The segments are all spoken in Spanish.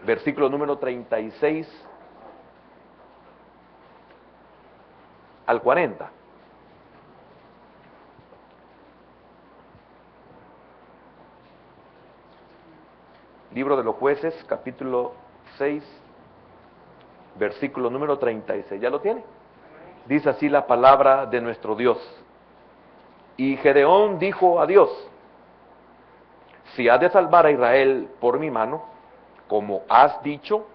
versículo número 36 al 40. Libro de los Jueces, capítulo 6, versículo número 36. ¿Ya lo tiene? Dice así la palabra de nuestro Dios. Y Gedeón dijo a Dios: si has de salvar a Israel por mi mano, como has dicho,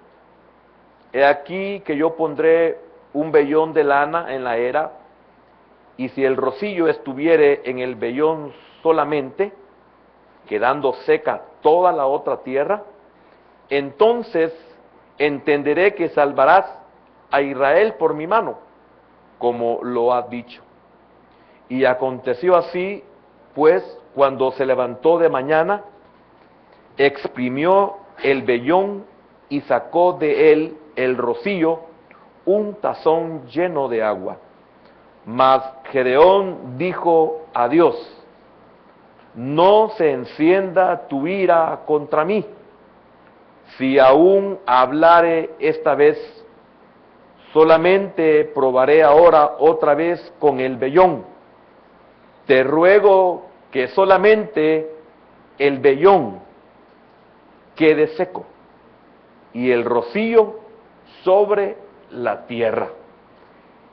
he aquí que yo pondré un vellón de lana en la era, y si el rocío estuviere en el vellón solamente, quedando seca toda la otra tierra, entonces entenderé que salvarás a Israel por mi mano, como lo has dicho. Y aconteció así, pues, cuando se levantó de mañana, exprimió el vellón y sacó de él el rocío, un tazón lleno de agua. Mas Gedeón dijo a Dios: no se encienda tu ira contra mí, si aún hablare esta vez, solamente probaré ahora otra vez con el vellón. Te ruego que solamente el vellón quede seco y el rocío sobre la tierra.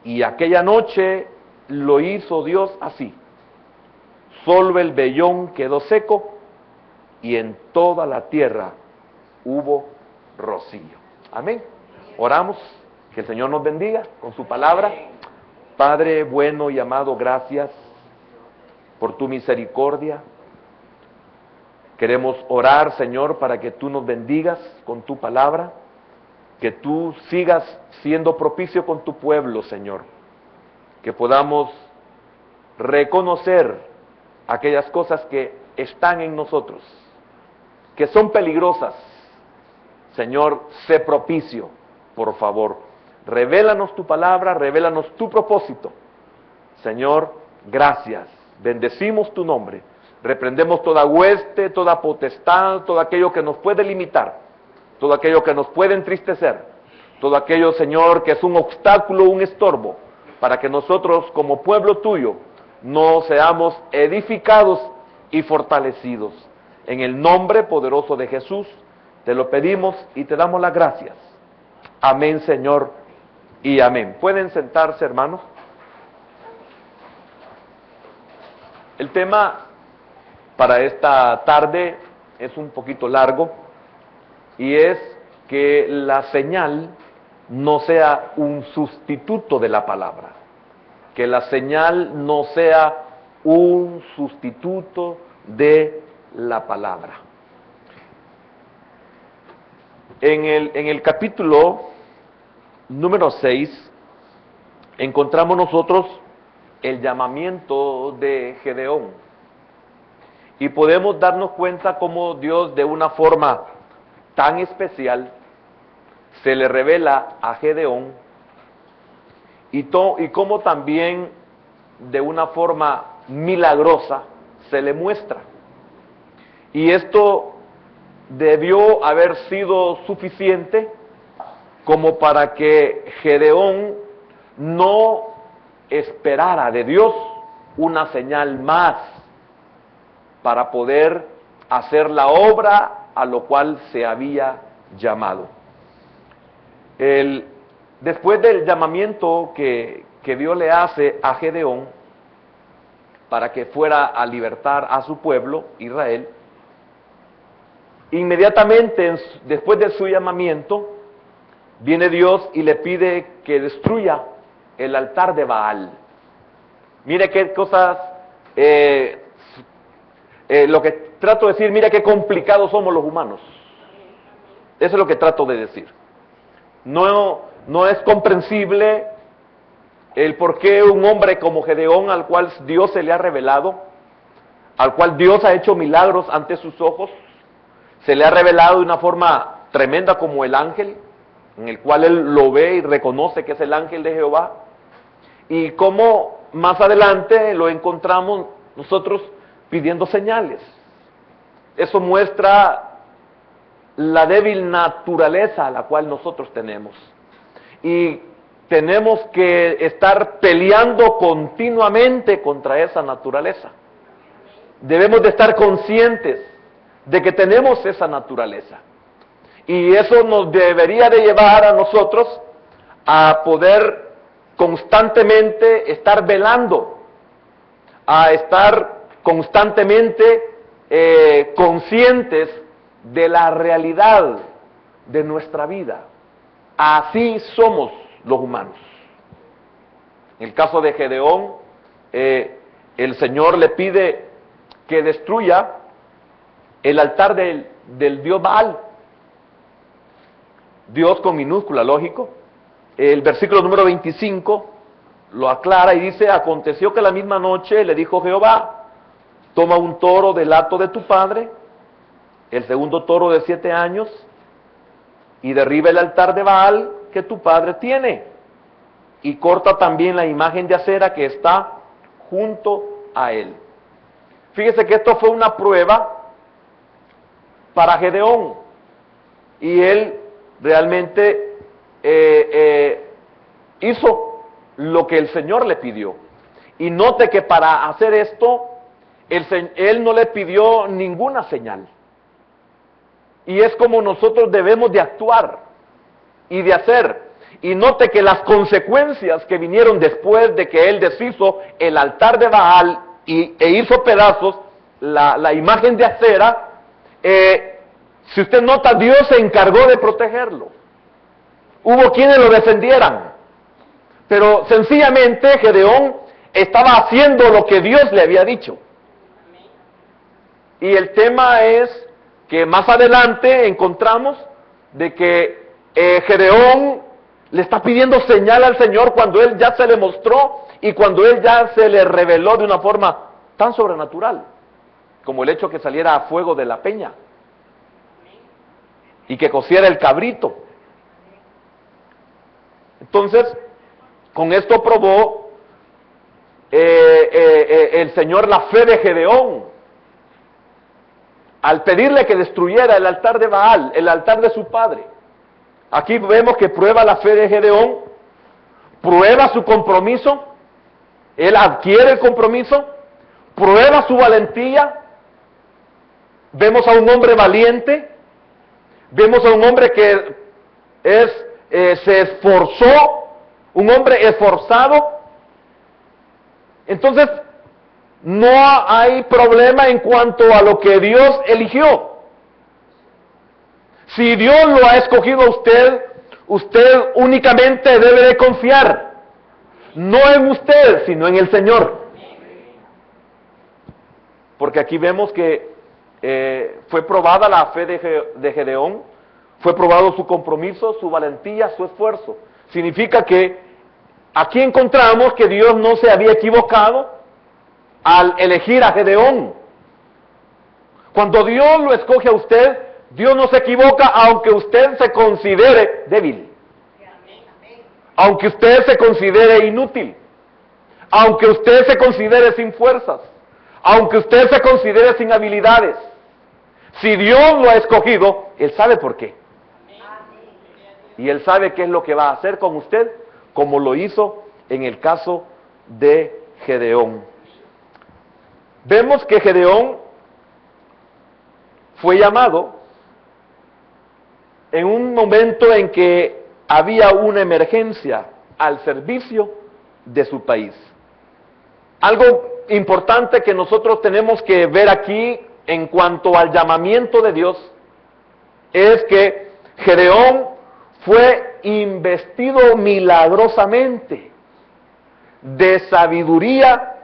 Y aquella noche lo hizo Dios así. Solo el vellón quedó seco y en toda la tierra hubo rocío. Amén. Oramos, que el Señor nos bendiga con su palabra. Padre bueno y amado, gracias por tu misericordia. Queremos orar, Señor, para que tú nos bendigas con tu palabra, que tú sigas siendo propicio con tu pueblo, Señor, que podamos reconocer aquellas cosas que están en nosotros, que son peligrosas. Señor, sé propicio, por favor. Revélanos tu palabra, revélanos tu propósito. Señor, gracias. Bendecimos tu nombre. Reprendemos toda hueste, toda potestad, todo aquello que nos puede limitar, todo aquello que nos puede entristecer, todo aquello, Señor, que es un obstáculo, un estorbo, para que nosotros como pueblo tuyo no seamos edificados y fortalecidos. En el nombre poderoso de Jesús, te lo pedimos y te damos las gracias. Amén, Señor, y amén. ¿Pueden sentarse, hermanos? El tema para esta tarde es un poquito largo y es que la señal no sea un sustituto de la palabra, que la señal no sea un sustituto de la palabra. En el capítulo número 6 encontramos nosotros el llamamiento de Gedeón. Y podemos darnos cuenta cómo Dios, de una forma tan especial, se le revela a Gedeón, y cómo también de una forma milagrosa se le muestra. Y esto debió haber sido suficiente como para que Gedeón no esperara de Dios una señal más para poder hacer la obra a lo cual se había llamado. Después del llamamiento que Dios le hace a Gedeón para que fuera a libertar a su pueblo, Israel, inmediatamente después de su llamamiento, viene Dios y le pide que destruya el altar de Baal. Mire qué cosas, lo que trato de decir, mira qué complicados somos los humanos. Eso es lo que trato de decir. No es comprensible el por qué un hombre como Gedeón, al cual Dios se le ha revelado, al cual Dios ha hecho milagros ante sus ojos, se le ha revelado de una forma tremenda como el ángel, en el cual él lo ve y reconoce que es el ángel de Jehová, y cómo más adelante lo encontramos nosotros pidiendo señales. Eso muestra la débil naturaleza a la cual nosotros tenemos. Y tenemos que estar peleando continuamente contra esa naturaleza. Debemos de estar conscientes de que tenemos esa naturaleza. Y eso nos debería de llevar a nosotros a poder constantemente estar velando, a estar constantemente conscientes de la realidad de nuestra vida. Así somos los humanos. En el caso de Gedeón, el Señor le pide que destruya el altar del dios Baal. Dios con minúscula, lógico. El versículo número 25 lo aclara y dice: aconteció que la misma noche le dijo Jehová: toma un toro del hato de tu padre, el segundo toro de 7 años, y derriba el altar de Baal que tu padre tiene, y corta también la imagen de acera que está junto a él. Fíjese que esto fue una prueba para Gedeón, y él realmente hizo lo que el Señor le pidió. Y note que para hacer esto, él no le pidió ninguna señal. Y es como nosotros debemos de actuar y de hacer. Y note que las consecuencias que vinieron después de que él deshizo el altar de Baal e hizo pedazos la imagen de acera, si usted nota, Dios se encargó de protegerlo. Hubo quienes lo defendieran, pero sencillamente Gedeón estaba haciendo lo que Dios le había dicho. Y el tema es que más adelante encontramos de que Gedeón le está pidiendo señal al Señor cuando Él ya se le mostró y cuando Él ya se le reveló de una forma tan sobrenatural, como el hecho que saliera fuego de la peña y que cociera el cabrito. Entonces, con esto probó el Señor la fe de Gedeón al pedirle que destruyera el altar de Baal, el altar de su padre. Aquí vemos que prueba la fe de Gedeón, prueba su compromiso, él adquiere el compromiso, prueba su valentía. Vemos a un hombre valiente, vemos a un hombre que se esforzó, un hombre esforzado. Entonces, no hay problema en cuanto a lo que Dios eligió. Si Dios lo ha escogido a usted, usted únicamente debe de confiar, no en usted, sino en el Señor. Porque aquí vemos que fue probada la fe de Gedeón, fue probado su compromiso, su valentía, su esfuerzo. Significa que aquí encontramos que Dios no se había equivocado al elegir a Gedeón. Cuando Dios lo escoge a usted, Dios no se equivoca aunque usted se considere débil, aunque usted se considere inútil, aunque usted se considere sin fuerzas, aunque usted se considere sin habilidades. Si Dios lo ha escogido, Él sabe por qué. Y Él sabe qué es lo que va a hacer con usted, como lo hizo en el caso de Gedeón. Vemos que Gedeón fue llamado en un momento en que había una emergencia al servicio de su país. Algo importante que nosotros tenemos que ver aquí en cuanto al llamamiento de Dios es que Gedeón fue investido milagrosamente de sabiduría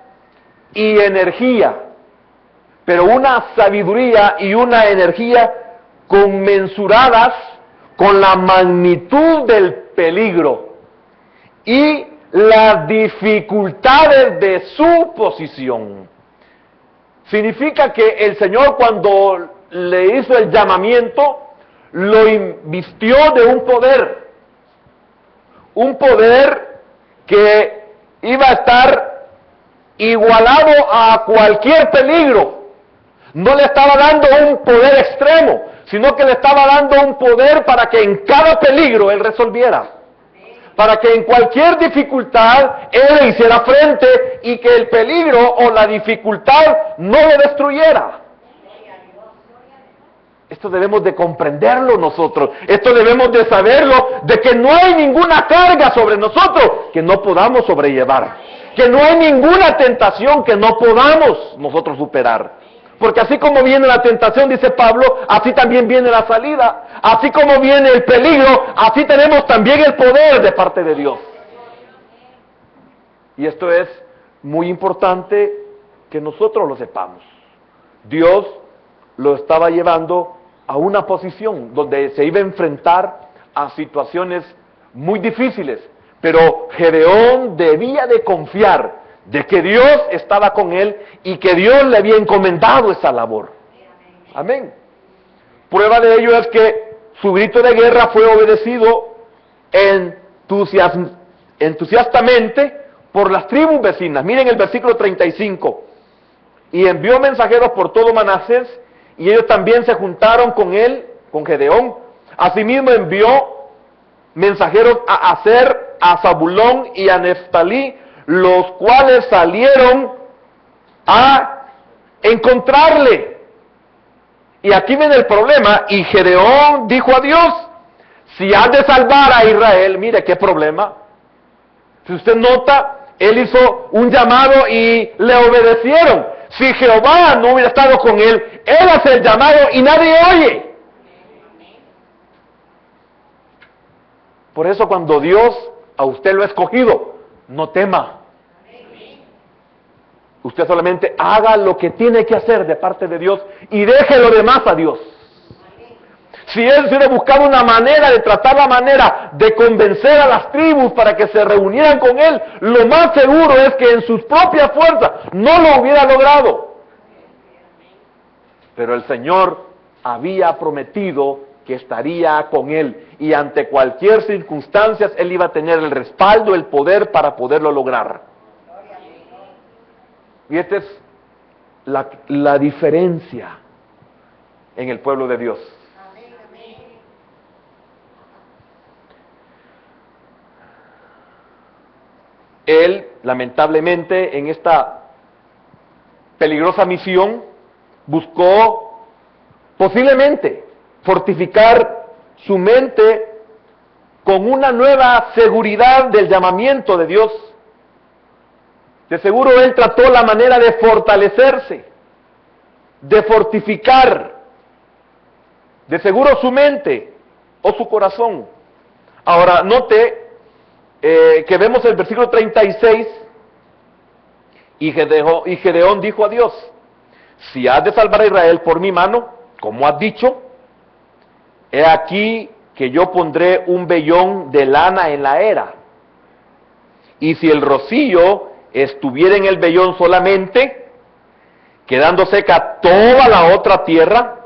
y energía, pero una sabiduría y una energía conmensuradas con la magnitud del peligro y las dificultades de su posición. Significa que el Señor, cuando le hizo el llamamiento, lo invistió de un poder que iba a estar igualado a cualquier peligro. No le estaba dando un poder extremo, sino que le estaba dando un poder para que en cada peligro Él resolviera. Para que en cualquier dificultad Él le hiciera frente y que el peligro o la dificultad no lo destruyera. Esto debemos de comprenderlo nosotros. Esto debemos de saberlo, de que no hay ninguna carga sobre nosotros que no podamos sobrellevar. Que no hay ninguna tentación que no podamos nosotros superar. Porque así como viene la tentación, dice Pablo, así también viene la salida. Así como viene el peligro, así tenemos también el poder de parte de Dios. Y esto es muy importante que nosotros lo sepamos. Dios lo estaba llevando a una posición donde se iba a enfrentar a situaciones muy difíciles, pero Gedeón debía de confiar de que Dios estaba con él y que Dios le había encomendado esa labor. Amén. Prueba de ello es que su grito de guerra fue obedecido entusiastamente por las tribus vecinas. Miren el versículo 35. Y envió mensajeros por todo Manasés, y ellos también se juntaron con él, con Gedeón. Asimismo envió mensajeros a Aser, a Zabulón y a Neftalí, los cuales salieron a encontrarle. Y aquí viene el problema, y Gedeón dijo a Dios, si has de salvar a Israel, mire qué problema. Si usted nota, él hizo un llamado y le obedecieron. Si Jehová no hubiera estado con él, él hace el llamado y nadie oye. Por eso cuando Dios a usted lo ha escogido, no tema. Usted solamente haga lo que tiene que hacer de parte de Dios y deje lo demás a Dios. Si él hubiera buscado una manera de tratar la manera de convencer a las tribus para que se reunieran con él, lo más seguro es que en sus propias fuerzas no lo hubiera logrado. Pero el Señor había prometido que estaría con él y ante cualquier circunstancia él iba a tener el respaldo, el poder para poderlo lograr. Y esta es la diferencia en el pueblo de Dios. Él, lamentablemente, en esta peligrosa misión, buscó posiblemente fortificar su mente con una nueva seguridad del llamamiento de Dios. De seguro él trató la manera de fortalecerse, de fortificar, de seguro su mente o su corazón. Ahora, note que vemos el versículo 36, y Gedeón dijo a Dios, si has de salvar a Israel por mi mano, como has dicho, he aquí que yo pondré un vellón de lana en la era, y si el rocío estuviera en el vellón solamente, quedando seca toda la otra tierra,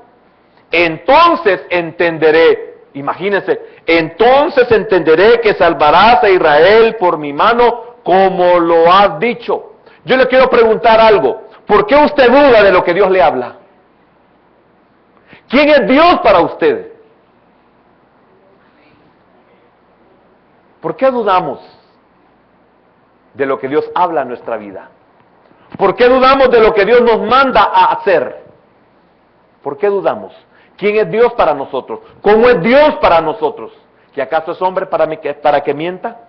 entonces entenderé. Imagínense, entonces entenderé que salvarás a Israel por mi mano como lo has dicho. Yo le quiero preguntar algo. ¿Por qué usted duda de lo que Dios le habla? ¿Quién es Dios para usted? ¿Por qué dudamos de lo que Dios habla en nuestra vida? ¿Por qué dudamos de lo que Dios nos manda a hacer? ¿Por qué dudamos? ¿Quién es Dios para nosotros? ¿Cómo es Dios para nosotros? ¿Que acaso es hombre para que mienta?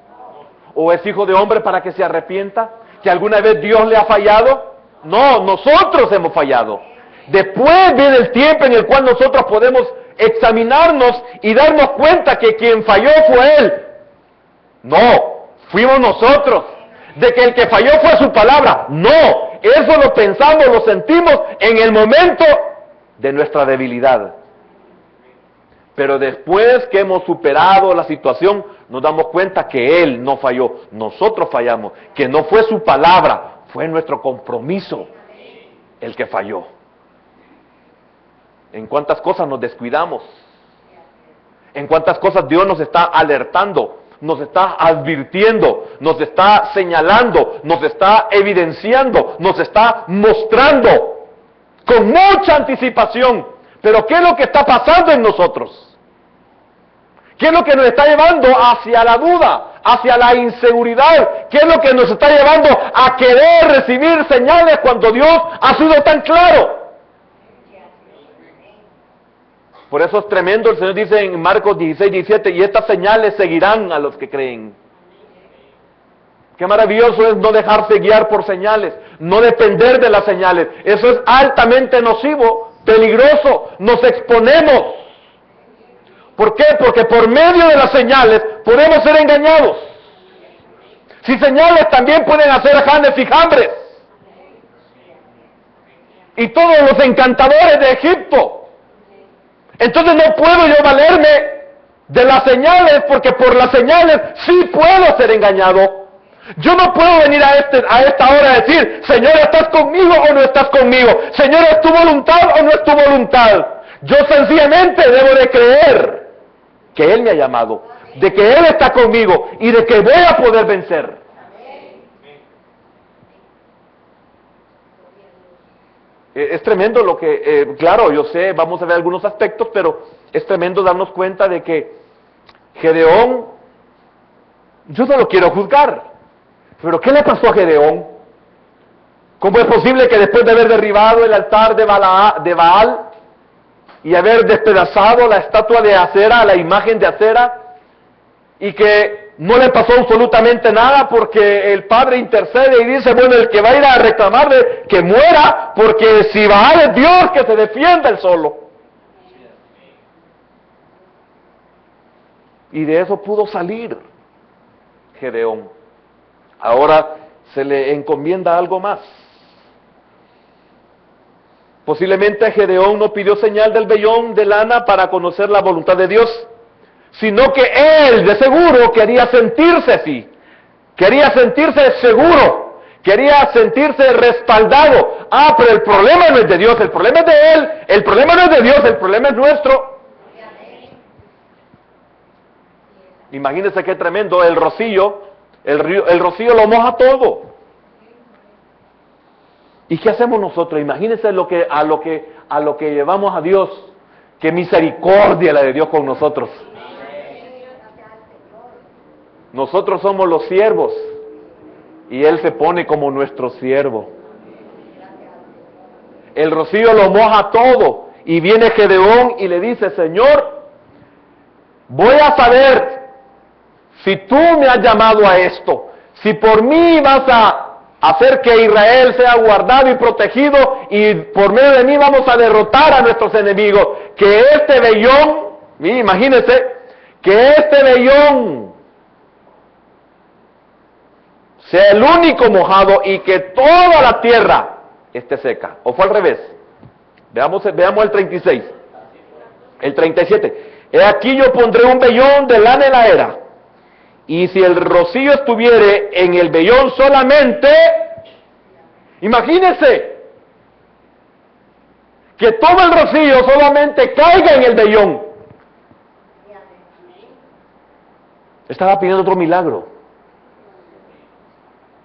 ¿O es hijo de hombre para que se arrepienta? ¿Que alguna vez Dios le ha fallado? No, nosotros hemos fallado. Después viene el tiempo en el cual nosotros podemos examinarnos y darnos cuenta que quien falló fue Él. No, fuimos nosotros. De que el que falló fue su palabra. No, eso lo pensamos, lo sentimos en el momento de nuestra debilidad. Pero después que hemos superado la situación, nos damos cuenta que Él no falló, nosotros fallamos, que no fue su palabra, fue nuestro compromiso el que falló. En cuántas cosas nos descuidamos, en cuántas cosas Dios nos está alertando, nos está advirtiendo, nos está señalando, nos está evidenciando, nos está mostrando con mucha anticipación Pero ¿qué es lo que está pasando en nosotros? ¿Qué es lo que nos está llevando hacia la duda, hacia la inseguridad? ¿Qué es lo que nos está llevando a querer recibir señales cuando Dios ha sido tan claro? Por eso es tremendo, el Señor dice en Marcos 16:17, y estas señales seguirán a los que creen. Qué maravilloso es no dejarse guiar por señales, no depender de las señales. Eso es altamente nocivo, peligroso, nos exponemos. ¿Por qué? Porque por medio de las señales podemos ser engañados. Si señales también pueden hacer janes y jambres. Y todos los encantadores de Egipto. Entonces no puedo yo valerme de las señales, porque por las señales sí puedo ser engañado. Yo no puedo venir a esta hora a decir, Señor, ¿estás conmigo o no estás conmigo? Señor, ¿es tu voluntad o no es tu voluntad? Yo sencillamente debo de creer que Él me ha llamado, de que Él está conmigo y de que voy a poder vencer. Es tremendo lo que, claro, yo sé, vamos a ver algunos aspectos, pero es tremendo darnos cuenta de que Gedeón, yo no lo quiero juzgar, pero ¿qué le pasó a Gedeón? ¿Cómo es posible que después de haber derribado el altar de Baal y haber despedazado la estatua de Acera, la imagen de Acera, y que no le pasó absolutamente nada porque el Padre intercede y dice, bueno, el que va a ir a reclamarle que muera, porque si Baal es Dios, que se defienda él solo? Y de eso pudo salir Gedeón. Ahora se le encomienda algo más. Posiblemente Gedeón no pidió señal del vellón de lana para conocer la voluntad de Dios, sino que él de seguro quería sentirse así, quería sentirse seguro, quería sentirse respaldado. Ah, pero el problema no es de Dios, el problema es de él, el problema no es de Dios, el problema es nuestro. Imagínense qué tremendo, el rocío lo moja todo. ¿Y qué hacemos nosotros? Imagínense a lo que llevamos a Dios. Qué misericordia la de Dios con nosotros. Nosotros somos los siervos y Él se pone como nuestro siervo. El rocío lo moja todo y viene Gedeón y le dice, Señor, voy a saber si tú me has llamado a esto, si por mí vas a hacer que Israel sea guardado y protegido y por medio de mí vamos a derrotar a nuestros enemigos. Que este vellón, imagínense, que este vellón sea el único mojado y que toda la tierra esté seca. ¿O fue al revés? Veamos el 36. El 37. He aquí yo pondré un vellón de lana en la era. Y si el rocío estuviere en el vellón solamente, imagínense que todo el rocío solamente caiga en el vellón. Estaba pidiendo otro milagro.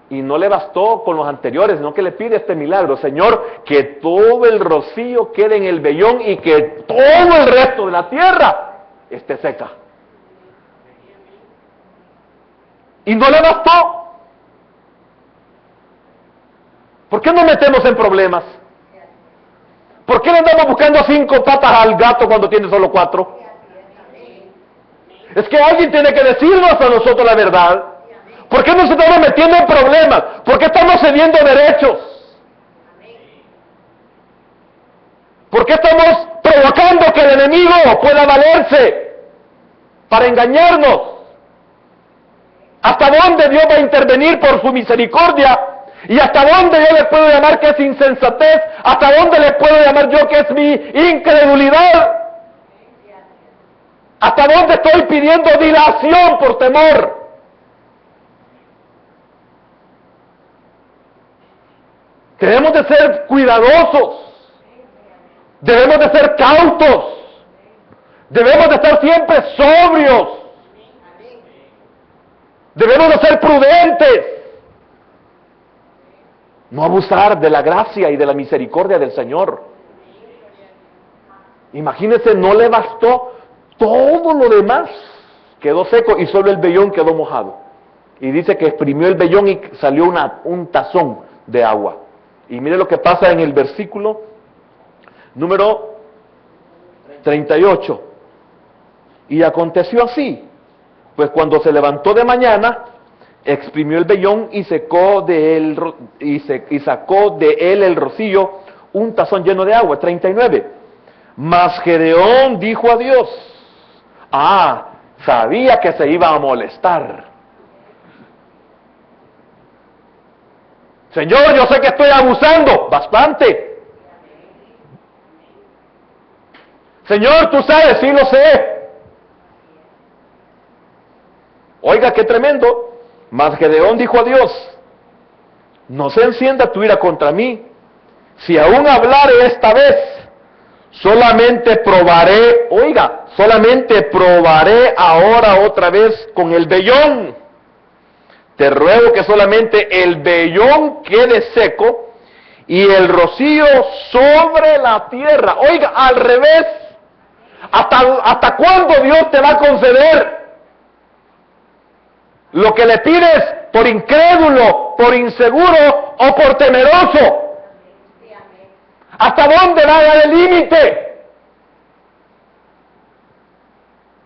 Y no le bastó con los anteriores, sino que le pide este milagro. Señor, que todo el rocío quede en el vellón y que todo el resto de la tierra esté seca. Y no le bastó. ¿Por qué nos metemos en problemas? ¿Por qué le andamos buscando 5 patas al gato cuando tiene solo 4? Es que alguien tiene que decirnos a nosotros la verdad. ¿Por qué nos estamos metiendo en problemas? ¿Por qué estamos cediendo derechos? ¿Por qué estamos provocando que el enemigo pueda valerse para engañarnos? ¿Hasta dónde Dios va a intervenir por su misericordia? ¿Y hasta dónde yo le puedo llamar que es insensatez? ¿Hasta dónde le puedo llamar yo que es mi incredulidad? ¿Hasta dónde estoy pidiendo dilación por temor? Debemos de ser cuidadosos. Debemos de ser cautos. Debemos de estar siempre sobrios. Debemos de ser prudentes. No abusar de la gracia y de la misericordia del Señor. Imagínense, no le bastó todo lo demás, quedó seco y solo el vellón quedó mojado. Y dice que exprimió el vellón y salió un tazón de agua. Y mire lo que pasa en el versículo número 38. Y aconteció así, pues cuando se levantó de mañana, exprimió el vellón y secó de él, y sacó de él el rocío, un tazón lleno de agua. 39. Mas Gedeón dijo a Dios, sabía que se iba a molestar. Señor, yo sé que estoy abusando bastante. Señor, tú sabes, sí lo sé. Oiga, qué tremendo. Mas Gedeón dijo a Dios, no se encienda tu ira contra mí. Si aún hablare esta vez, solamente probaré ahora otra vez con el vellón. Te ruego que solamente el vellón quede seco y el rocío sobre la tierra. Oiga, al revés. ¿Hasta cuándo Dios te va a conceder lo que le pides por incrédulo, por inseguro o por temeroso? ¿Hasta dónde va a dar el límite?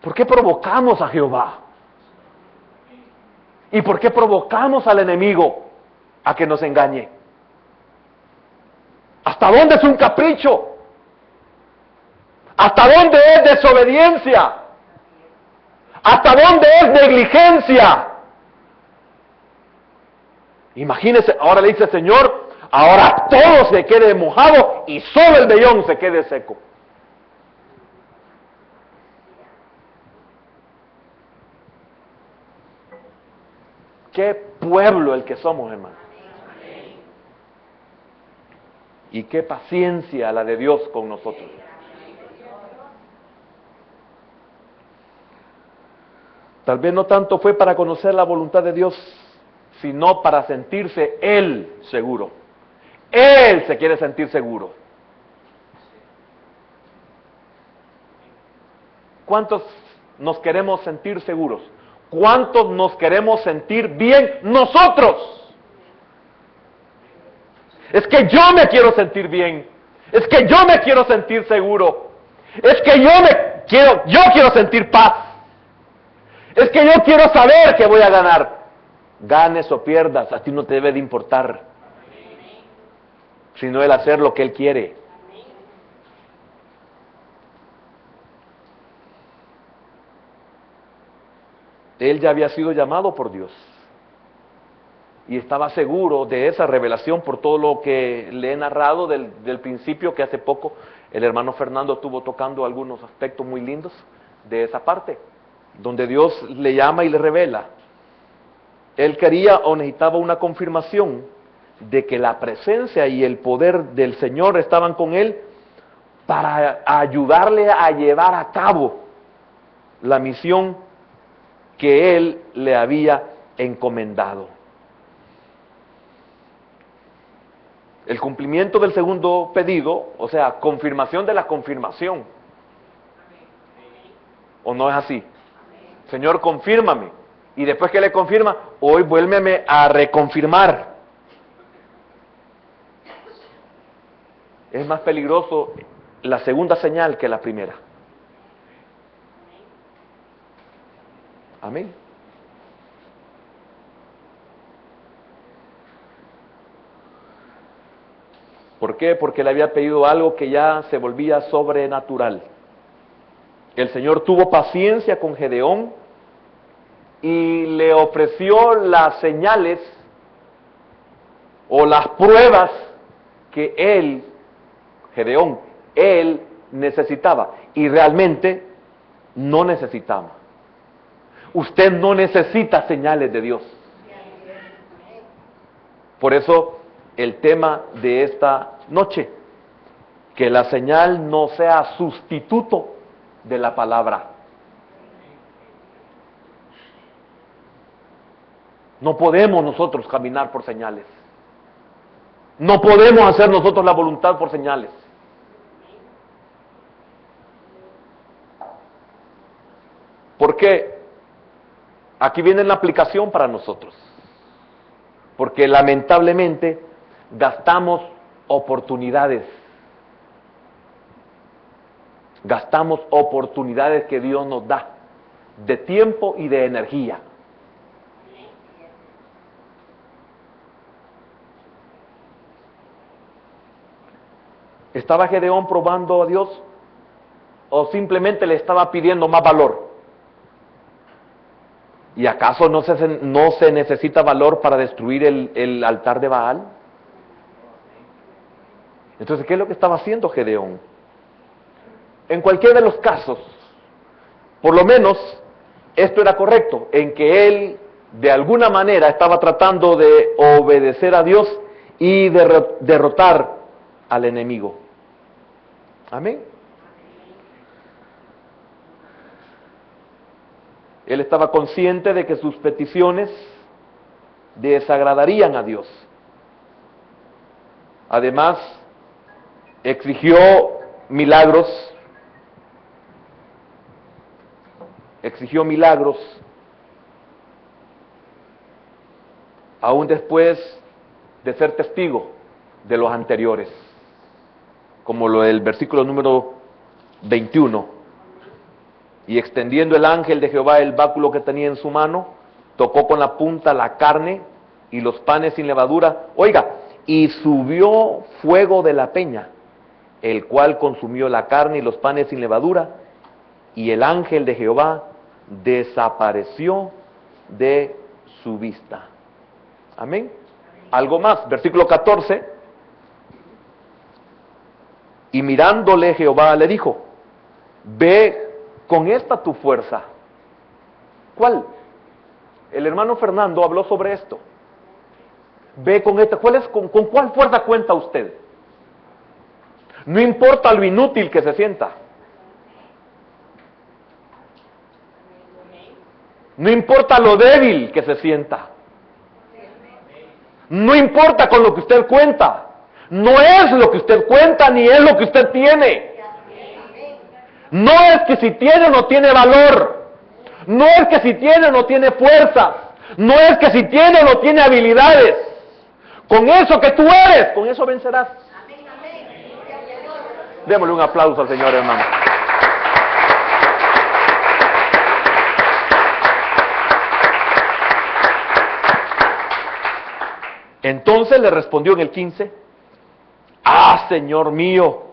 ¿Por qué provocamos a Jehová? ¿Y por qué provocamos al enemigo a que nos engañe? ¿Hasta dónde es un capricho? ¿Hasta dónde es desobediencia? ¿Hasta dónde es negligencia? Imagínese, ahora le dice el Señor, ahora todo se quede mojado y solo el vellón se quede seco. Qué pueblo el que somos, hermano. Y qué paciencia la de Dios con nosotros. Tal vez no tanto fue para conocer la voluntad de Dios, sino para sentirse Él seguro. Él se quiere sentir seguro. ¿Cuántos nos queremos sentir seguros? ¿Cuántos nos queremos sentir bien nosotros? Es que yo me quiero sentir bien. Es que yo me quiero sentir seguro. Es que yo quiero sentir paz. Es que yo quiero saber que voy a ganar. Ganes o pierdas, a ti no te debe de importar, sino el hacer lo que Él quiere. Él ya había sido llamado por Dios y estaba seguro de esa revelación por todo lo que le he narrado del principio, que hace poco el hermano Fernando estuvo tocando algunos aspectos muy lindos de esa parte, donde Dios le llama y le revela. Él quería o necesitaba una confirmación de que la presencia y el poder del Señor estaban con él para ayudarle a llevar a cabo la misión que Él le había encomendado. El cumplimiento del segundo pedido, o sea, confirmación de la confirmación. ¿O no es así? Señor, confírmame. Y después que le confirma, hoy vuélveme a reconfirmar. Es más peligroso la segunda señal que la primera. Amén. ¿Por qué? Porque le había pedido algo que ya se volvía sobrenatural. El Señor tuvo paciencia con Gedeón y le ofreció las señales o las pruebas que Gedeón, él necesitaba, y realmente no necesitaba. Usted no necesita señales de Dios. Por eso el tema de esta noche, que la señal no sea sustituto de la palabra. No podemos nosotros caminar por señales. No podemos hacer nosotros la voluntad por señales. Porque aquí viene la aplicación para nosotros. Porque lamentablemente gastamos oportunidades. Gastamos oportunidades que Dios nos da, de tiempo y de energía. ¿Estaba Gedeón probando a Dios o simplemente le estaba pidiendo más valor? ¿Y acaso no se necesita valor para destruir el altar de Baal? Entonces, ¿qué es lo que estaba haciendo Gedeón? En cualquiera de los casos, por lo menos, esto era correcto, en que él de alguna manera estaba tratando de obedecer a Dios y de derrotar al enemigo. Amén. Él estaba consciente de que sus peticiones desagradarían a Dios. Además, exigió milagros. Aún después de ser testigo de los anteriores, como lo del versículo número 21. Y extendiendo el ángel de Jehová el báculo que tenía en su mano, tocó con la punta la carne y los panes sin levadura. Oiga, y subió fuego de la peña, el cual consumió la carne y los panes sin levadura, y el ángel de Jehová desapareció de su vista. Amén. Algo más, versículo 14. Y mirándole Jehová le dijo: ve con esta tu fuerza. ¿Cuál? El hermano Fernando habló sobre esto. Ve con esta. ¿Con cuál fuerza cuenta usted? No importa lo inútil que se sienta. No importa lo débil que se sienta. No importa con lo que usted cuenta. No es lo que usted cuenta ni es lo que usted tiene. No es que si tiene o no tiene valor. No es que si tiene o no tiene fuerza. No es que si tiene o no tiene habilidades. Con eso que tú eres, con eso vencerás. Démosle un aplauso al Señor, hermano. Entonces le respondió en el 15: ah, Señor mío,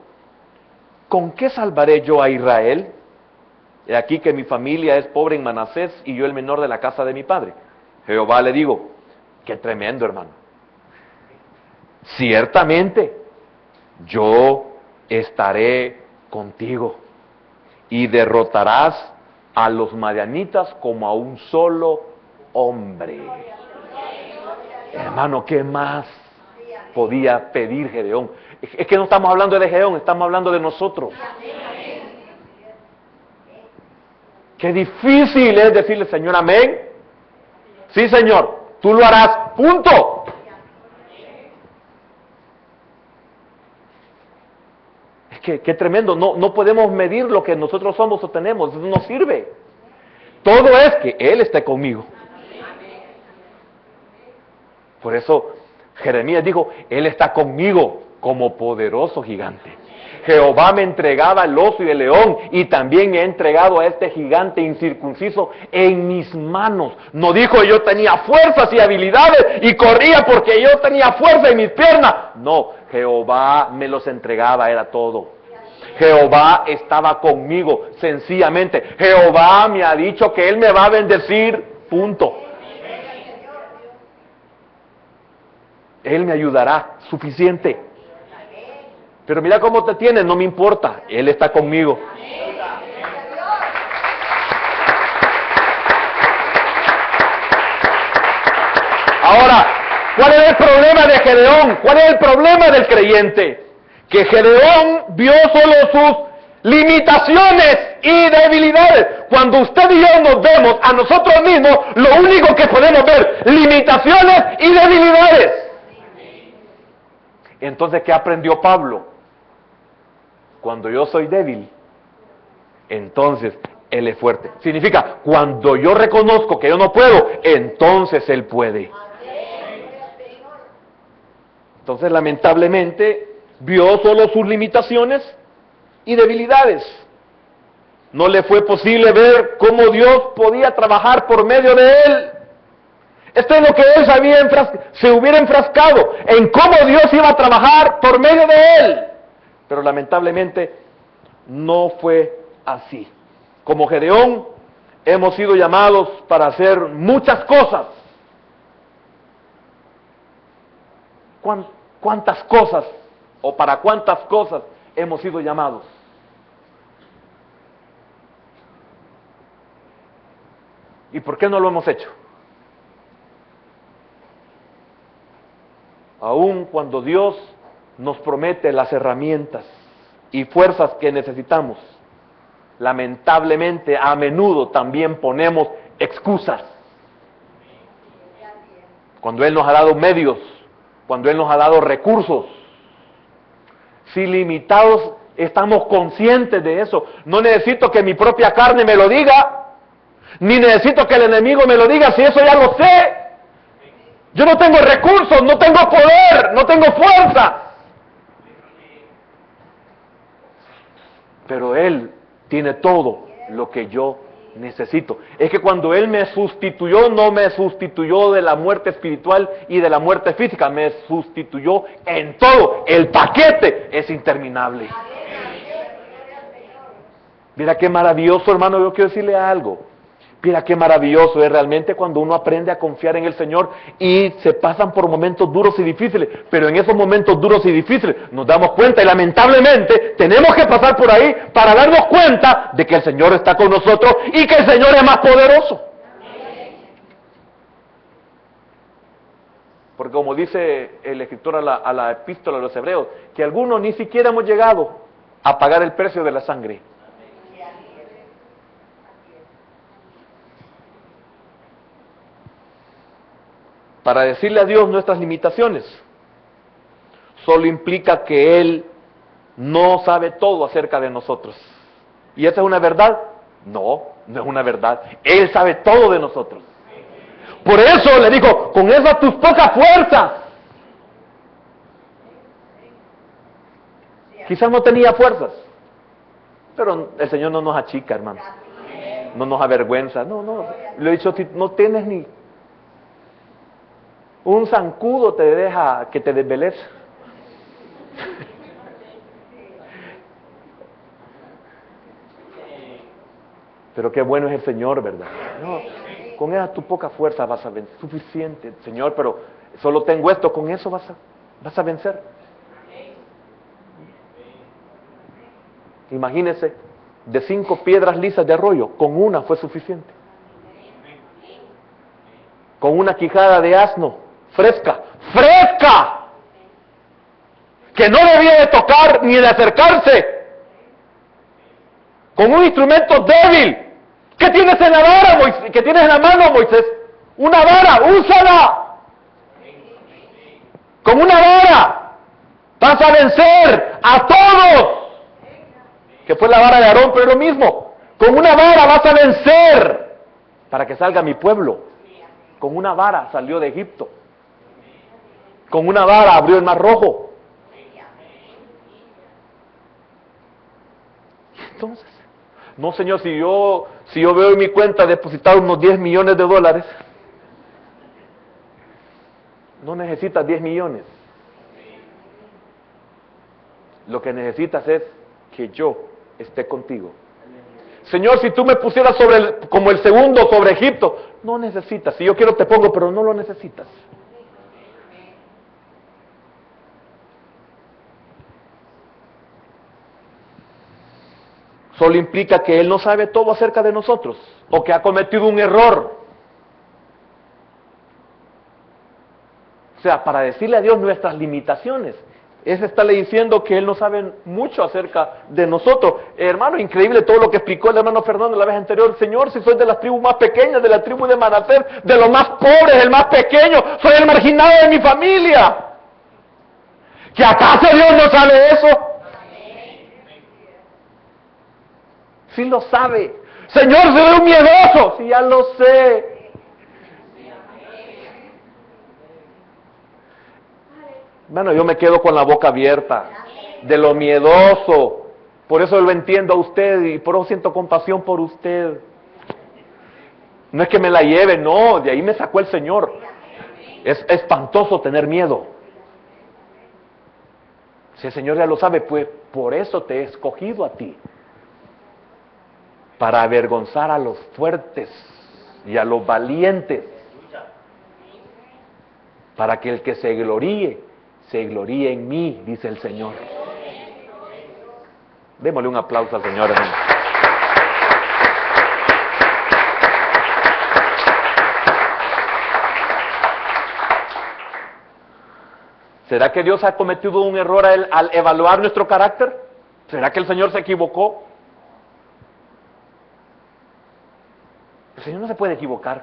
¿con qué salvaré yo a Israel? He aquí que mi familia es pobre en Manasés y yo el menor de la casa de mi padre. Jehová le digo: qué tremendo, hermano. Ciertamente yo estaré contigo y derrotarás a los madianitas como a un solo hombre. Hermano, ¿qué más podía pedir Gedeón? Es que no estamos hablando de Gedeón, estamos hablando de nosotros. Qué difícil es decirle: Señor, amén. Sí, Señor, tú lo harás, punto. Es que qué tremendo, no podemos medir lo que nosotros somos o tenemos, eso no sirve. Todo es que Él esté conmigo. Por eso Jeremías dijo: Él está conmigo como poderoso gigante. Jehová me entregaba el oso y el león, y también me ha entregado a este gigante incircunciso en mis manos. No dijo: yo tenía fuerzas y habilidades y corría porque yo tenía fuerza en mis piernas. No, Jehová me los entregaba, era todo. Jehová estaba conmigo, sencillamente. Jehová me ha dicho que Él me va a bendecir, punto. Él me ayudará, suficiente. Pero mira cómo te tiene, no me importa, Él está conmigo. Ahora, ¿cuál es el problema de Gedeón? ¿Cuál es el problema del creyente? Que Gedeón vio solo sus limitaciones y debilidades. Cuando usted y yo nos vemos a nosotros mismos, lo único que podemos ver, limitaciones y debilidades. Entonces, ¿qué aprendió Pablo? Cuando yo soy débil, entonces Él es fuerte. Significa, cuando yo reconozco que yo no puedo, entonces Él puede. Entonces, lamentablemente, vio solo sus limitaciones y debilidades. No le fue posible ver cómo Dios podía trabajar por medio de él. Esto es lo que él se hubiera enfrascado, en cómo Dios iba a trabajar por medio de él. Pero lamentablemente no fue así. Como Gedeón, hemos sido llamados para hacer muchas cosas. ¿Cuántas cosas o para cuántas cosas hemos sido llamados? ¿Y por qué no lo hemos hecho? Aun cuando Dios nos promete las herramientas y fuerzas que necesitamos, lamentablemente a menudo también ponemos excusas. Cuando Él nos ha dado medios, cuando Él nos ha dado recursos, si limitados, estamos conscientes de eso. No necesito que mi propia carne me lo diga, ni necesito que el enemigo me lo diga, si eso ya lo sé. Yo no tengo recursos, no tengo poder, no tengo fuerza. Pero Él tiene todo lo que yo necesito. Es que cuando Él me sustituyó, no me sustituyó de la muerte espiritual y de la muerte física, me sustituyó en todo. El paquete es interminable. Mira qué maravilloso, hermano, yo quiero decirle algo. Mira qué maravilloso es realmente cuando uno aprende a confiar en el Señor y se pasan por momentos duros y difíciles, pero en esos momentos duros y difíciles nos damos cuenta y lamentablemente tenemos que pasar por ahí para darnos cuenta de que el Señor está con nosotros y que el Señor es más poderoso. Porque como dice el escritor a la epístola de los Hebreos, que algunos ni siquiera hemos llegado a pagar el precio de la sangre. Para decirle a Dios nuestras limitaciones, solo implica que Él no sabe todo acerca de nosotros. ¿Y esa es una verdad? No, no es una verdad. Él sabe todo de nosotros. Por eso le dijo, con esas tus pocas fuerzas. Quizás no tenía fuerzas, pero el Señor no nos achica, hermano. No nos avergüenza. No, le he dicho, no tienes ni un zancudo te deja que te desveles. Pero qué bueno es el Señor, ¿verdad? No, con esa tu poca fuerza vas a vencer. Suficiente, Señor, pero solo tengo esto, con eso vas a vencer. Imagínese, de 5 piedras lisas de arroyo, con una fue suficiente. Con una quijada de asno, fresca, que no debía de tocar ni de acercarse, con un instrumento débil. ¿Qué tienes en la vara, Moisés? ¿Qué tienes en la mano, Moisés? Una vara, úsala. Con una vara vas a vencer a todos. Que fue la vara de Aarón, pero es lo mismo. Con una vara vas a vencer para que salga mi pueblo. Con una vara salió de Egipto. Con una vara abrió el Mar Rojo. Entonces, no, Señor, si yo veo en mi cuenta depositar unos 10 millones de dólares, no necesitas 10 millones. Lo que necesitas es que yo esté contigo. Señor, si tú me pusieras como el segundo sobre Egipto, no necesitas. Si yo quiero te pongo, pero no lo necesitas. Solo implica que Él no sabe todo acerca de nosotros, o que ha cometido un error. O sea, para decirle a Dios nuestras limitaciones, es estarle diciendo que Él no sabe mucho acerca de nosotros. Hermano, increíble todo lo que explicó el hermano Fernando la vez anterior. Señor, si soy de las tribus más pequeñas, de la tribu de Manasés, de los más pobres, el más pequeño, soy el marginado de mi familia. ¿Que acaso Dios no sabe eso? Sí lo sabe. Señor, soy un miedoso. Sí, ya lo sé. Bueno, yo me quedo con la boca abierta de lo miedoso. Por eso lo entiendo a usted y por eso siento compasión por usted. No es que me la lleve, no, de ahí me sacó el Señor. Es espantoso tener miedo. Si el Señor ya lo sabe, pues por eso te he escogido a ti. Para avergonzar a los fuertes y a los valientes. Para que el que se gloríe en mí, dice el Señor. Démosle un aplauso al Señor, hermano. ¿Será que Dios ha cometido un error al evaluar nuestro carácter? ¿Será que el Señor se equivocó? El Señor no se puede equivocar.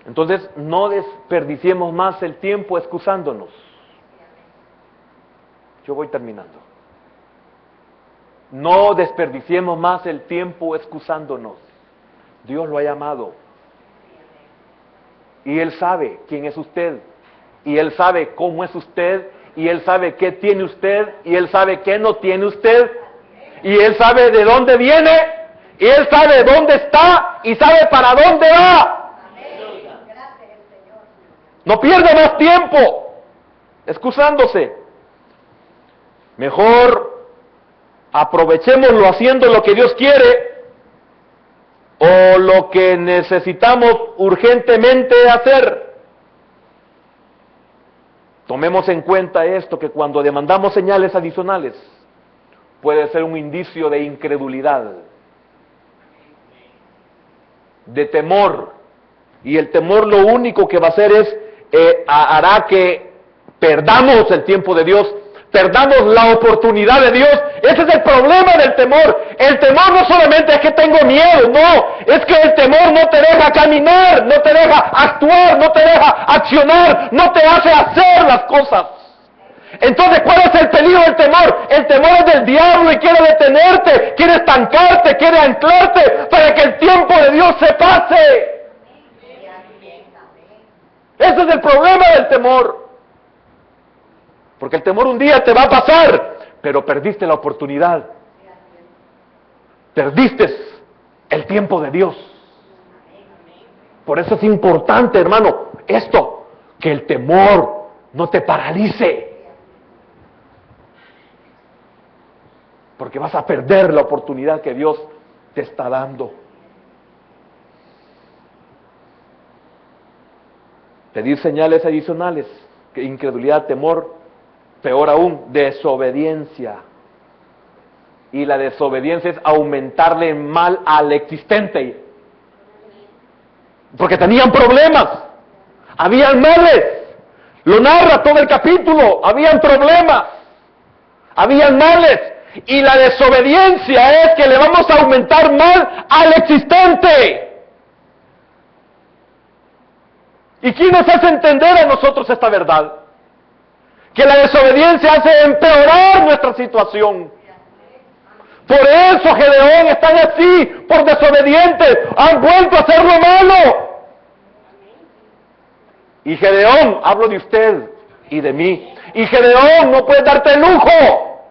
Entonces, no desperdiciemos más el tiempo excusándonos. Yo voy terminando. No desperdiciemos más el tiempo excusándonos. Dios lo ha llamado. Y Él sabe quién es usted. Y Él sabe cómo es usted. Y Él sabe qué tiene usted. Y Él sabe qué no tiene usted. Y Él sabe de dónde viene. Y Él sabe dónde está. Y sabe para dónde va. No pierda más tiempo excusándose. Mejor aprovechémoslo haciendo lo que Dios quiere o lo que necesitamos urgentemente hacer. Tomemos en cuenta esto, que cuando demandamos señales adicionales puede ser un indicio de incredulidad, de temor, y el temor lo único que va a hacer es hará que perdamos el tiempo de Dios, perdamos la oportunidad de Dios. Ese es el problema del temor. El temor no solamente es que tengo miedo, no, es que el temor no te deja caminar, no te deja actuar, no te deja accionar, no te hace hacer las cosas. Entonces, ¿cuál es el peligro del temor? El temor es del diablo y quiere detenerte, quiere estancarte, quiere anclarte para que el tiempo de Dios se pase. Ese es el problema del temor. Porque el temor un día te va a pasar, pero perdiste la oportunidad. Perdiste el tiempo de Dios. Por eso es importante, hermano, esto, que el temor no te paralice. Porque vas a perder la oportunidad que Dios te está dando. Pedir señales adicionales, incredulidad, temor, peor aún, desobediencia. Y la desobediencia es aumentarle mal al existente. Porque tenían problemas, habían males. Lo narra todo el capítulo, habían problemas, habían males. Y la desobediencia es que le vamos a aumentar mal al existente. ¿Y quién nos hace entender a nosotros esta verdad? Que la desobediencia hace empeorar nuestra situación. Por eso Gedeón están así, por desobedientes, han vuelto a hacer lo malo. Y Gedeón, hablo de usted y de mí, y Gedeón no puede darte el lujo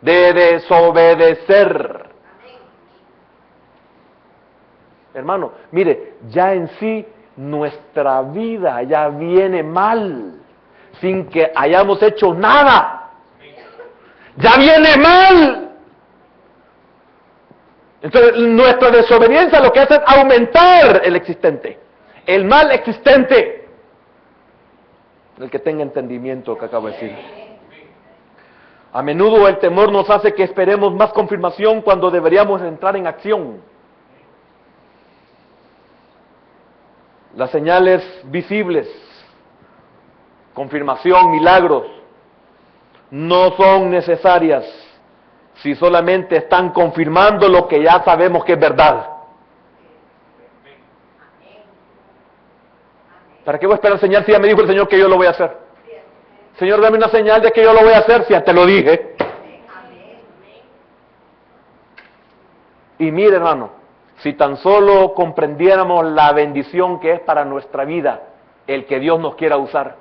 de desobedecer. Hermano, mire, ya en sí nuestra vida ya viene mal, sin que hayamos hecho nada. Ya viene mal. Entonces, nuestra desobediencia lo que hace es aumentar el existente, el mal existente. El que tenga entendimiento, que acabo de decir. A menudo el temor nos hace que esperemos más confirmación cuando deberíamos entrar en acción. Las señales visibles, confirmación, milagros, no son necesarias si solamente están confirmando lo que ya sabemos que es verdad. ¿Para qué voy a esperar señal si ya me dijo el Señor que yo lo voy a hacer? Señor, dame una señal de que yo lo voy a hacer, si ya te lo dije. Y mire, hermano, si tan solo comprendiéramos la bendición que es para nuestra vida el que Dios nos quiera usar.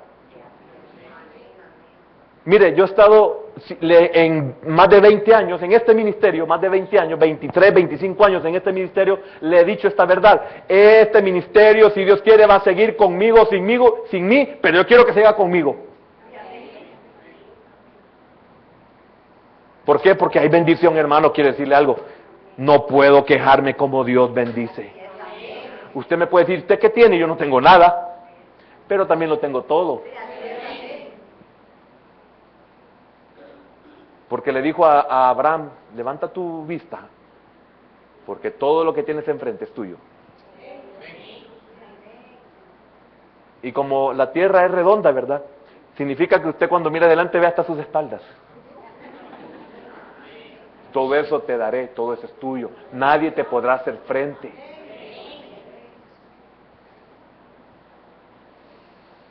Mire, yo he estado en más de 20 años en este ministerio, más de 20 años, 23, 25 años en este ministerio, le he dicho esta verdad. Este ministerio, si Dios quiere, va a seguir conmigo, sin mí, pero yo quiero que siga conmigo. ¿Por qué? Porque hay bendición, hermano. Quiero decirle algo. No puedo quejarme como Dios bendice. Usted me puede decir, ¿usted qué tiene? Yo no tengo nada, pero también lo tengo todo. Porque le dijo a Abraham, levanta tu vista, porque todo lo que tienes enfrente es tuyo. Y como la tierra es redonda, ¿verdad? Significa que usted cuando mira adelante ve hasta sus espaldas. Todo eso te daré, todo eso es tuyo. Nadie te podrá hacer frente.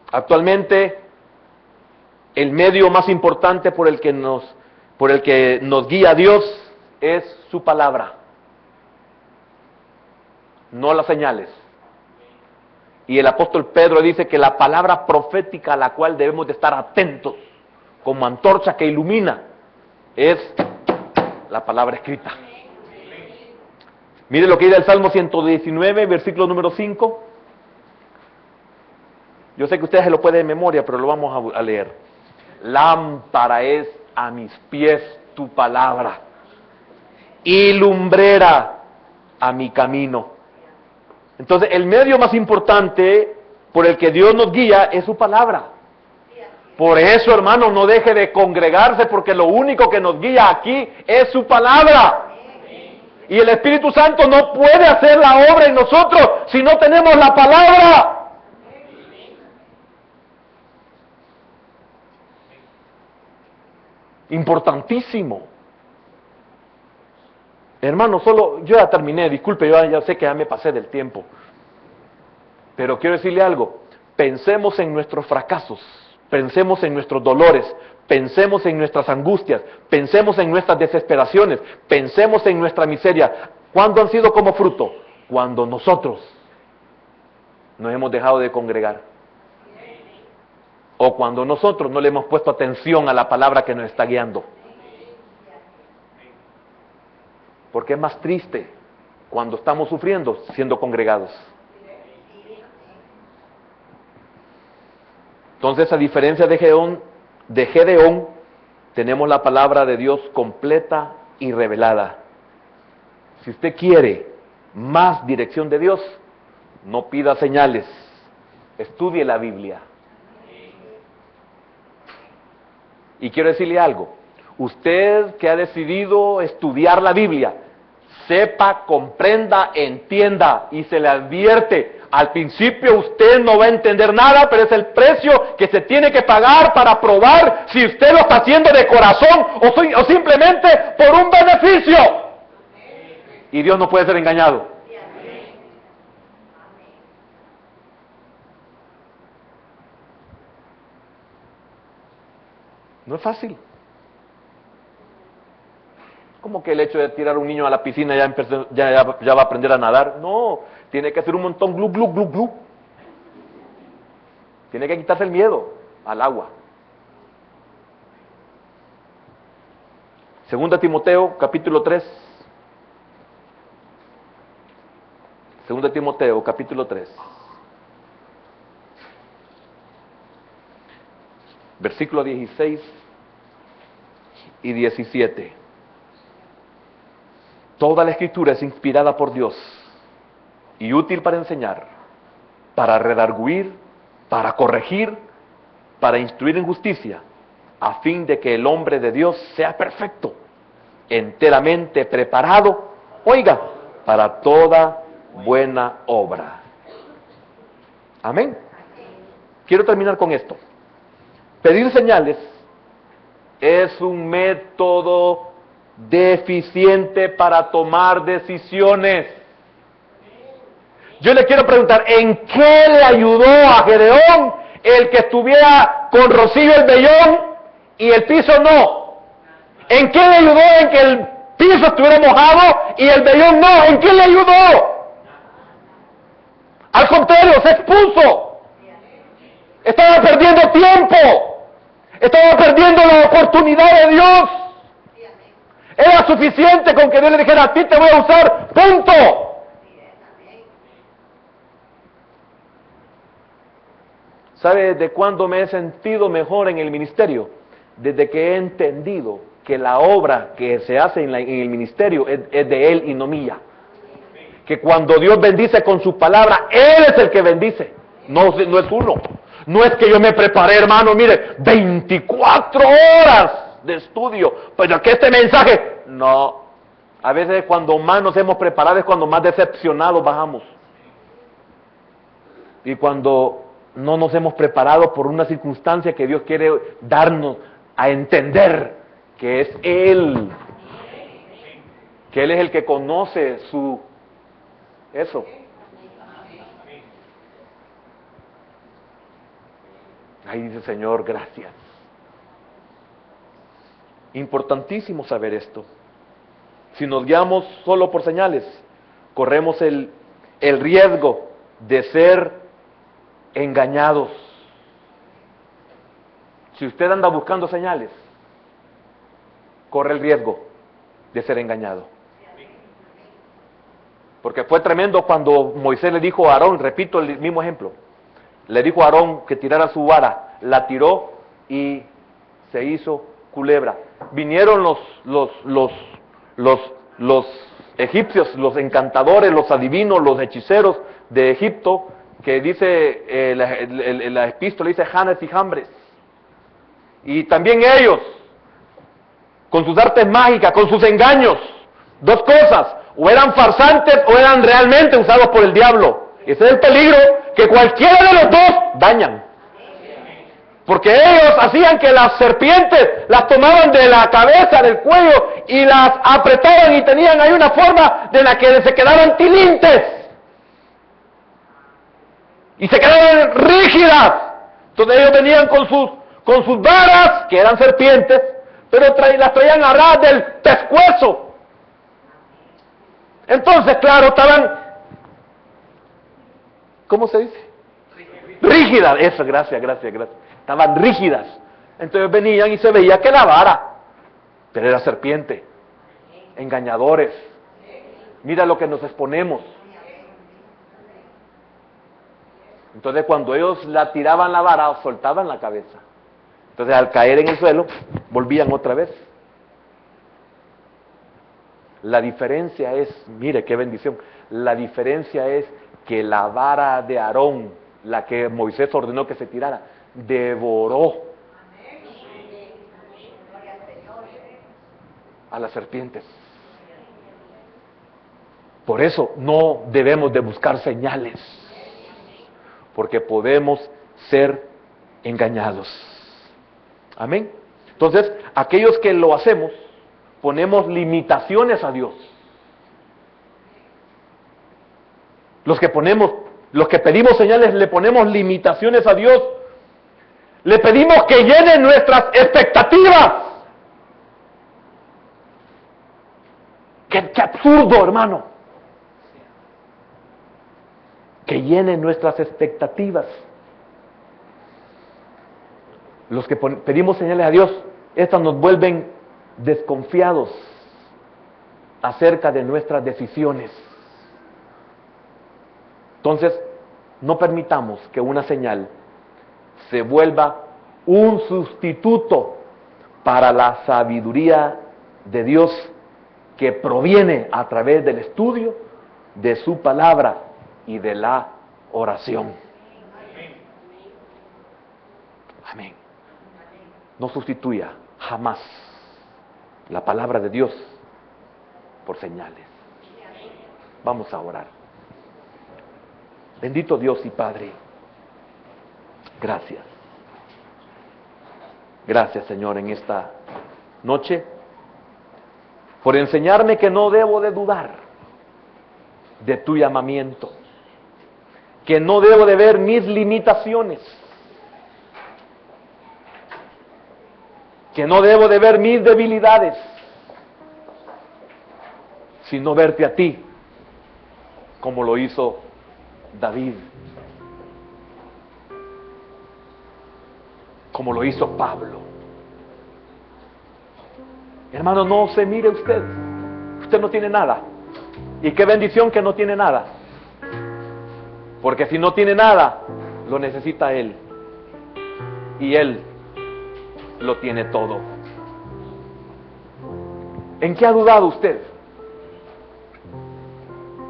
Actualmente, el medio más importante por el que nos guía Dios es su palabra, no las señales. Y el apóstol Pedro dice que la palabra profética a la cual debemos de estar atentos, como antorcha que ilumina, es la palabra escrita. Mire lo que dice el Salmo 119, versículo número 5. Yo sé que ustedes se lo pueden de memoria, pero lo vamos a leer. Lámpara es a mis pies tu palabra, y lumbrera a mi camino. Entonces, el medio más importante por el que Dios nos guía es su palabra. Por eso, hermano, no deje de congregarse, porque lo único que nos guía aquí es su palabra. Y el Espíritu Santo no puede hacer la obra en nosotros si no tenemos la palabra. Importantísimo. Hermano, yo ya terminé, disculpe, yo ya sé que ya me pasé del tiempo. Pero quiero decirle algo, pensemos en nuestros fracasos, pensemos en nuestros dolores, pensemos en nuestras angustias, pensemos en nuestras desesperaciones, pensemos en nuestra miseria. ¿Cuándo han sido como fruto? Cuando nosotros nos hemos dejado de congregar. O cuando nosotros no le hemos puesto atención a la palabra que nos está guiando. Porque es más triste cuando estamos sufriendo siendo congregados. Entonces, a diferencia de Gedeón, tenemos la palabra de Dios completa y revelada. Si usted quiere más dirección de Dios, no pida señales, estudie la Biblia. Y quiero decirle algo, usted que ha decidido estudiar la Biblia, sepa, comprenda, entienda y se le advierte, al principio usted no va a entender nada, pero es el precio que se tiene que pagar para probar si usted lo está haciendo de corazón o simplemente por un beneficio. Y Dios no puede ser engañado. No es fácil. ¿Cómo que el hecho de tirar a un niño a la piscina ya va a aprender a nadar? No, tiene que hacer un montón glu, glu, glu, glu. Tiene que quitarse el miedo al agua. Segunda Timoteo, capítulo 3. Segunda Timoteo, capítulo 3. Versículo 16 y 17. Toda la Escritura es inspirada por Dios y útil para enseñar, para redarguir, para corregir, para instruir en justicia, a fin de que el hombre de Dios sea perfecto, enteramente preparado, oiga, para toda buena obra. Amén. Quiero terminar con esto. Pedir señales es un método deficiente para tomar decisiones. Yo le quiero preguntar, ¿en qué le ayudó a Gedeón el que estuviera con Rocío el vellón y el piso no? ¿En qué le ayudó en que el piso piso estuviera mojado y el vellón no. ¿En qué le ayudó? Al contrario, se expuso. Estaba perdiendo tiempo. Estaba perdiendo la oportunidad de Dios. Era suficiente con que Dios le dijera, a ti te voy a usar, punto. ¿Sabe de cuándo me he sentido mejor en el ministerio? Desde que he entendido que la obra que se hace en el ministerio es de Él y no mía. Que cuando Dios bendice con su palabra, Él es el que bendice, no es uno. No es que yo me preparé, hermano, mire, 24 horas de estudio, pero que este mensaje, no. A veces cuando más nos hemos preparado es cuando más decepcionados bajamos. Y cuando no nos hemos preparado por una circunstancia que Dios quiere darnos a entender que es Él, que Él es el que conoce eso. Ahí dice, Señor, gracias. Importantísimo saber esto. Si nos guiamos solo por señales, corremos el riesgo de ser engañados. Si usted anda buscando señales, corre el riesgo de ser engañado. Porque fue tremendo cuando Moisés le dijo a Aarón, repito el mismo ejemplo, le dijo a Aarón que tirara su vara, la tiró y se hizo culebra. Vinieron los egipcios, los encantadores, los adivinos, los hechiceros de Egipto, que dice la epístola, dice Janes y Jambres. Y también ellos, con sus artes mágicas, con sus engaños, dos cosas, o eran farsantes o eran realmente usados por el diablo. Ese es el peligro, que cualquiera de los dos dañan. Porque ellos hacían que las serpientes las tomaban de la cabeza, del cuello, y las apretaban y tenían ahí una forma de la que se quedaban tilintes. Y se quedaban rígidas. Entonces ellos venían con sus varas, que eran serpientes, pero las traían a ras del pescuezo. Entonces, claro, estaban, ¿cómo se dice? Rígidas. Eso, gracias. Estaban rígidas. Entonces venían y se veía que la vara, pero era serpiente. Engañadores. Mira lo que nos exponemos. Entonces cuando ellos la tiraban la vara, soltaban la cabeza. Entonces al caer en el suelo, volvían otra vez. La diferencia es, mire qué bendición, la diferencia es que la vara de Aarón, la que Moisés ordenó que se tirara, devoró a las serpientes. Por eso no debemos de buscar señales, porque podemos ser engañados. Amén. Entonces, aquellos que lo hacemos, ponemos limitaciones a Dios. Los que pedimos señales, le ponemos limitaciones a Dios. Le pedimos que llene nuestras expectativas. ¡Qué absurdo, hermano! Que llene nuestras expectativas. Los que pedimos señales a Dios, estas nos vuelven desconfiados acerca de nuestras decisiones. Entonces, no permitamos que una señal se vuelva un sustituto para la sabiduría de Dios que proviene a través del estudio de su palabra y de la oración. Amén. No sustituya jamás la palabra de Dios por señales. Vamos a orar. Bendito Dios y Padre, gracias. Gracias, Señor, en esta noche, por enseñarme que no debo de dudar de tu llamamiento, que no debo de ver mis limitaciones, que no debo de ver mis debilidades, sino verte a ti, como lo hizo David, como lo hizo Pablo. Hermano, no se mire usted. Usted no tiene nada. Y qué bendición que no tiene nada. Porque si no tiene nada, lo necesita Él. Y Él lo tiene todo. ¿En qué ha dudado usted?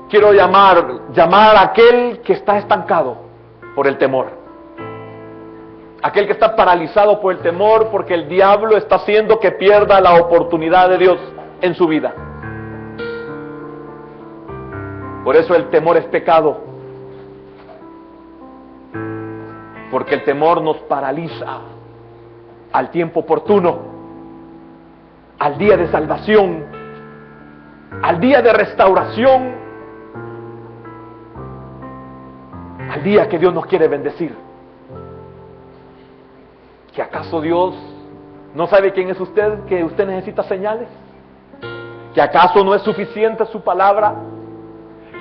Quiero llamar a aquel que está estancado por el temor. Aquel que está paralizado por el temor porque el diablo está haciendo que pierda la oportunidad de Dios en su vida. Por eso el temor es pecado. Porque el temor nos paraliza al tiempo oportuno, al día de salvación, al día de restauración, al día que Dios nos quiere bendecir. ¿Que acaso Dios no sabe quién es usted, que usted necesita señales? ¿Que acaso no es suficiente su palabra?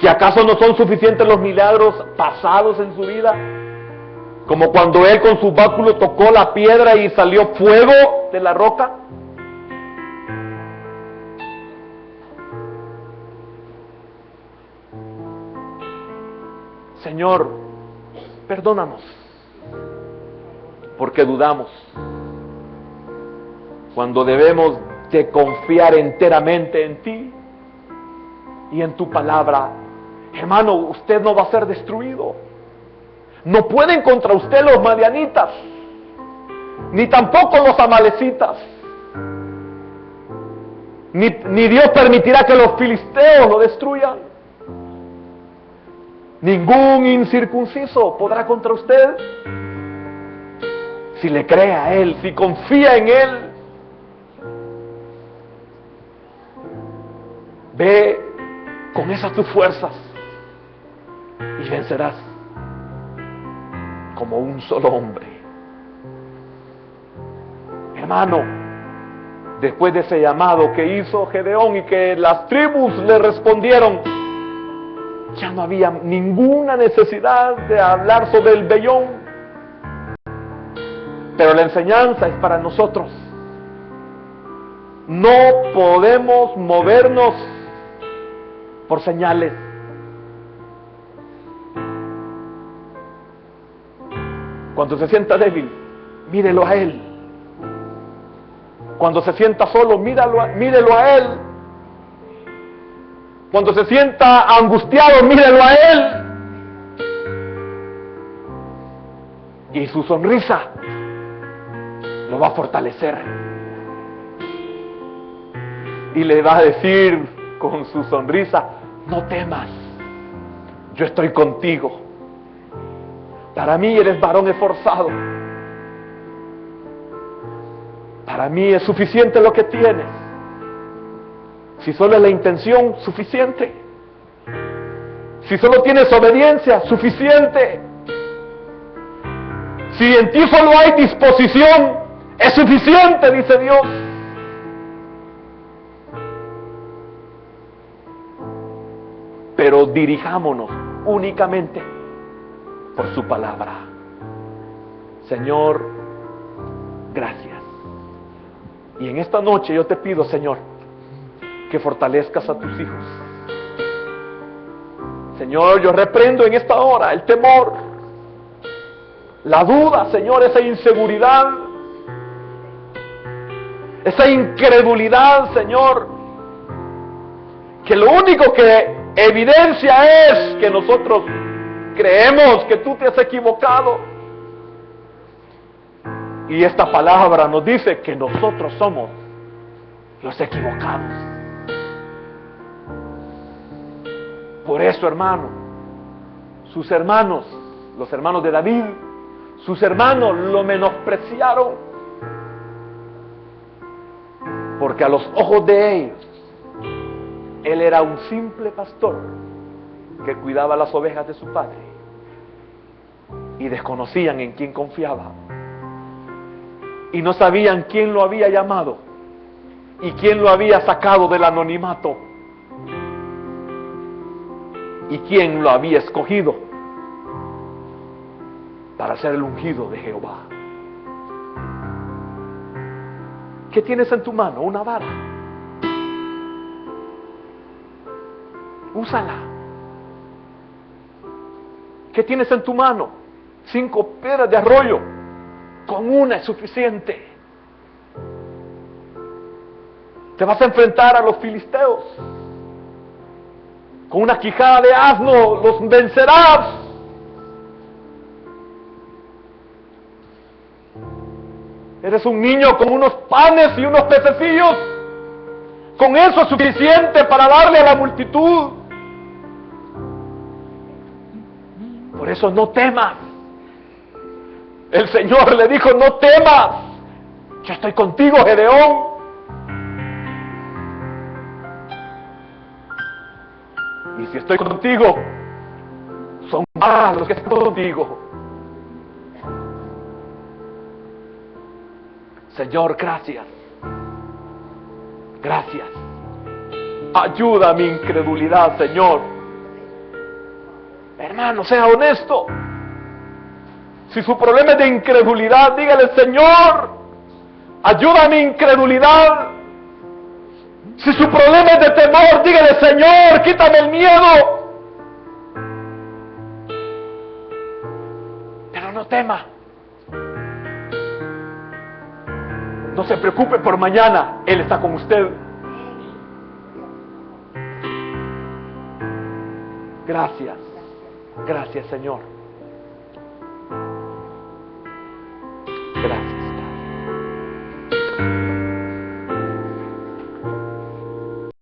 ¿Que acaso no son suficientes los milagros pasados en su vida? Como cuando él con su báculo tocó la piedra y salió fuego de la roca. Señor, perdónanos, porque dudamos, cuando debemos de confiar enteramente en ti y en tu palabra. Hermano, usted no va a ser destruido. No pueden contra usted los madianitas, ni tampoco los amalecitas, ni Dios permitirá que los filisteos lo destruyan. Ningún incircunciso podrá contra usted. Si le cree a Él, si confía en Él, ve con esas tus fuerzas y vencerás como un solo hombre. Hermano, después de ese llamado que hizo Gedeón y que las tribus le respondieron, ya no había ninguna necesidad de hablar sobre el vellón. Pero la enseñanza es para nosotros. No podemos movernos por señales. Cuando se sienta débil, mírelo a Él. Cuando se sienta solo, mírelo a Él. Cuando se sienta angustiado, mírelo a Él. Y su sonrisa lo va a fortalecer. Y le va a decir con su sonrisa, no temas, yo estoy contigo. Para mí eres varón esforzado. Para mí es suficiente lo que tienes. Si solo es la intención, suficiente. Si solo tienes obediencia, suficiente. Si en ti solo hay disposición, es suficiente, dice Dios. Pero dirijámonos únicamente por su palabra. Señor, gracias. Y en esta noche yo te pido, Señor, que fortalezcas a tus hijos. Señor, yo reprendo en esta hora el temor, la duda, Señor, esa inseguridad, esa incredulidad, Señor, que lo único que evidencia es que nosotros creemos que tú te has equivocado. Y esta palabra nos dice que nosotros somos los equivocados. Por eso, hermano, sus hermanos, los hermanos de David, sus hermanos lo menospreciaron. Porque a los ojos de ellos, él era un simple pastor que cuidaba las ovejas de su padre. Y desconocían en quién confiaba. Y no sabían quién lo había llamado y quién lo había sacado del anonimato y quién lo había escogido para ser el ungido de Jehová. ¿Qué tienes en tu mano? Una vara. Úsala. ¿Qué tienes en tu mano? 5 piedras de arroyo. Con una es suficiente. Te vas a enfrentar a los filisteos. Con una quijada de asno los vencerás. Eres un niño con unos panes y unos pececillos. Con eso es suficiente para darle a la multitud. Por eso no temas. El Señor le dijo, no temas. Yo estoy contigo, Gedeón. Y si estoy contigo, son más los que están contigo. Señor, gracias. Gracias. Ayuda a mi incredulidad, Señor. Hermano, sea honesto. Si su problema es de incredulidad, dígale, Señor, ayuda a mi incredulidad. Si su problema es de temor, dígale, Señor, quítame el miedo. Pero no tema. No se preocupe por mañana, Él está con usted. Gracias, gracias, Señor.